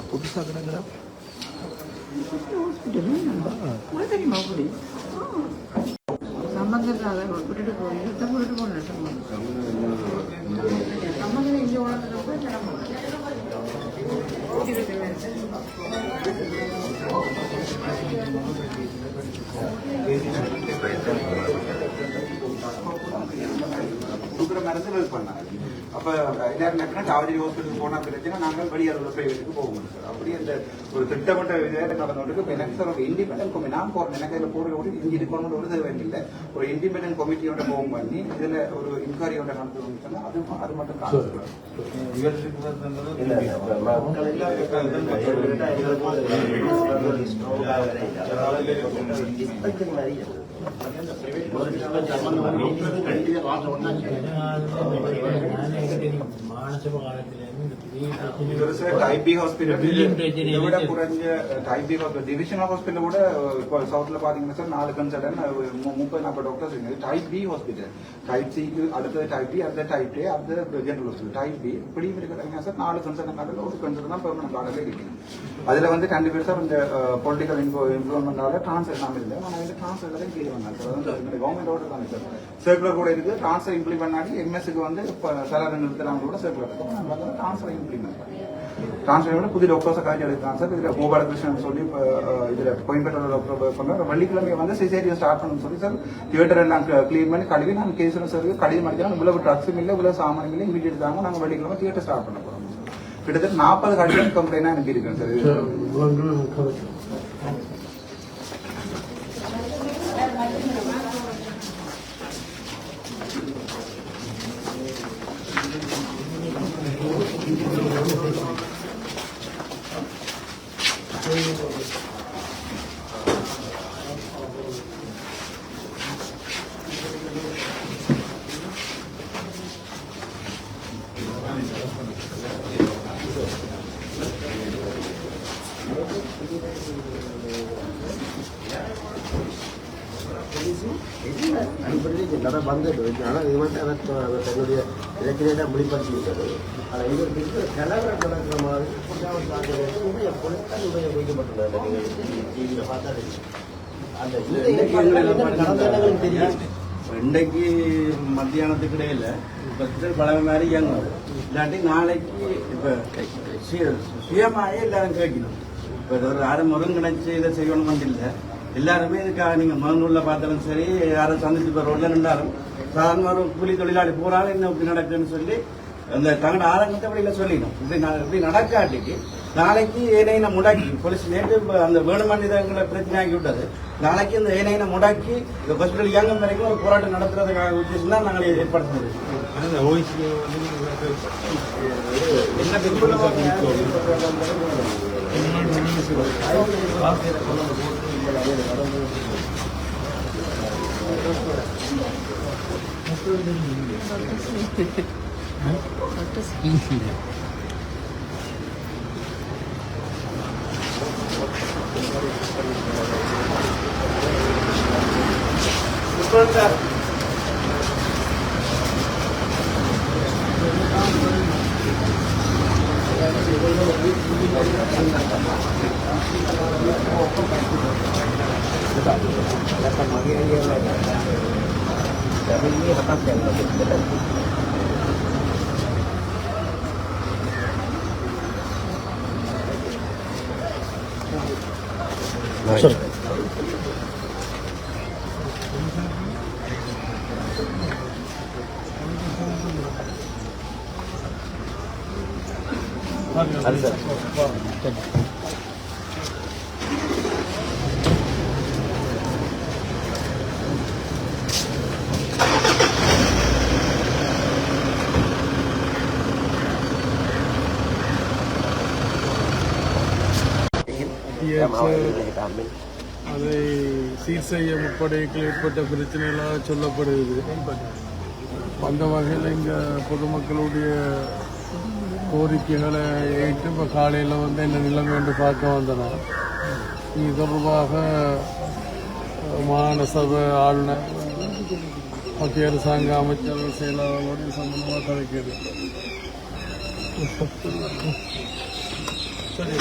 புதுசாக கிடக்குறா சம்பந்தத்தால விட்டுட்டு போய் விட்டுட்டு போனேன் சம்பந்தம் இங்கே உணர்ந்துட்டு மருந்து பண்ணாங்க. அப்போ எல்லாரும் என்ன சாவடி ஹாஸ்பிட்டலுக்கு போன பிரச்சனை நாங்கள் வெளியாளர் பிரைவேட்டுக்கு போகணும் சார். அப்படி அந்த ஒரு திட்டமிட்ட விதத்தை நடந்தோட்டுக்கு இப்போ எனக்கு சார் ஒரு இண்டிபெண்டன்ட் கமிட்டி நான் போகிறேன். எனக்கு அதில் போகிற கூட இங்கே இருக்கணும்னு ஒரு தேவை இல்லை. ஒரு இண்டிபெண்டன்ட் கமிட்டியோட போகும் பண்ணி இதில் ஒரு இன்கொயரியோட நடந்து சொன்னால் அது மட்டும் காரணம் டைபி ஹாஸ்பிட்டல் டிவிஷனல் ஹாஸ்பிட்டல் கூட சவுத்ல பாத்தீங்கன்னா சார் 4 கன்சல்டன் 30-40 டாக்டர்ஸ் இருக்கு. டைப் பி ஹாஸ்பிட்டல் டைப் சிக்கு அடுத்தது டைப் பி அடுத்த டைப் ஏ அடுத்த ஜெனரல் ஹாஸ்பிட்டல் டைப் பி இப்படி இருக்கிறாங்க சார். 4 கன்சல்டன் கார்டில் ஒரு கன்சல்டன் தான் பெர்மனன்ட் கார்டில் இருக்கு. அதுல வந்து 2 பேர் சார் இந்த பொலிட்டிக்கல் இன்ஃப்ளூமெண்டால டிரான்ஸ்ஃபர் இல்லாமல் இல்லை. ஆனால் இந்த டிரான்ஸ்ஃபர் தான் கிளியர் பண்ணாங்க சார். கவர்மெண்ட் ஆர்டர் தானே சார். சர்க்குலர் கூட இருக்கு. டிரான்ஸ்ஃபர் இம்ப்ளிமெண்ட் பண்ணாடி எம்எஸ்க்கு வந்து சலாரி நிறுத்துறாங்க கூட சர்க்குலர் இருக்கும். நம்ம வந்து டிரான்ஸ்ஃபர் இம்ப்ளிமெண்ட் பண்ணி டிரான்ஸ்ஃபர் புதிய டாக்டர்ஸை காய்ச்சி எடுக்கிறாங்க சார். இதில் கோபாலகிருஷ்ணன் சொல்லி இதில் கோயம்பேட்டோட டாக்டர் பண்ணார். வெள்ளிக்கிழமை வந்து சிசேரியன் ஸ்டார்ட் பண்ணணும்னு சொல்லி சார் தியேட்டர் எல்லாம் கிளீன் பண்ணி கழுவி நாங்கள் கேஸில் சார் கடிதம் அடிக்கலாம். இவ்வளவு ட்ரக்ஸும் இல்லை இவ்வளவு சாமானும் இல்லை இமீடியட் தாங்க நாங்கள் வெள்ளிக்கிழமை தியேட்டர் ஸ்டார்ட் பண்ண போகிறோம். கிட்டத்தட்ட 40 கடிதம் கம்ப்ளைண்டாக எனக்கு இருக்கேன் சார். அடிப்படையில் வந்துட்டு ஆனால் இது மட்டும் எனக்கு என்னுடைய இலக்கியம் வெளிப்படுத்திவிட்டது. ஆனால் இது கலவரம் நடக்கிற மாதிரி வைக்கப்பட்டுள்ளது. டிவியில் பார்த்தா அந்த தெரியும். இன்றைக்கு மத்தியானத்துக்கு இடையில இப்போ பழமை மாதிரி இயங்கும். இல்லாட்டி நாளைக்கு இப்போ சுயமாயே எல்லாரும் கேட்கணும். இப்போ ஒரு யாரும் ஒருங்கிணைச்சு இதை செய்யணும்னு இல்லை. எல்லாருமே இதுக்காக நீங்கள் மகனூரில் பார்த்தாலும் சரி யாரும் சந்திச்சு இப்போ ரோட்ல நின்றாலும் சாதாரண ஒரு கூலி தொழிலாளி போறாலும் என்ன இப்படி நடக்குன்னு சொல்லி அந்த தங்களோட ஆரம்பத்தை வழியில் சொல்லிடணும். இப்படி நடக்காட்டிக்கு நாளைக்கு ஏனையின முடாக்கி போலீஸ் நேற்று அந்த வேணுமனிதங்களை பிரச்சனை ஆக்கி விட்டது. நாளைக்கு இந்த ஏனையின முடாக்கி இந்த ஹாஸ்பிட்டல் இயங்கும் வரைக்கும் ஒரு போராட்டம் நடத்துறதுக்காக உத்தேசம் தான் நாங்கள் ஏற்படுத்துறது. என்ன டிஎச் அதை சீர் செய்ய முற்படையில் ஏற்பட்ட பிரச்சனைகளாக சொல்லப்படுகிறது. அந்த வகையில் இங்கே பொதுமக்களுடைய கோரிக்கைகளை ஏற்று இப்போ காலையில் வந்து என்ன நிலைமை என்று பார்க்க வந்தனர். இது தொடர்பாக மாகாண சபை ஆளுநர், மத்திய அரசாங்க அமைச்சர்கள், செயலாளர்களோடு சம்பந்தமாக கதைக்கிறது. சரி.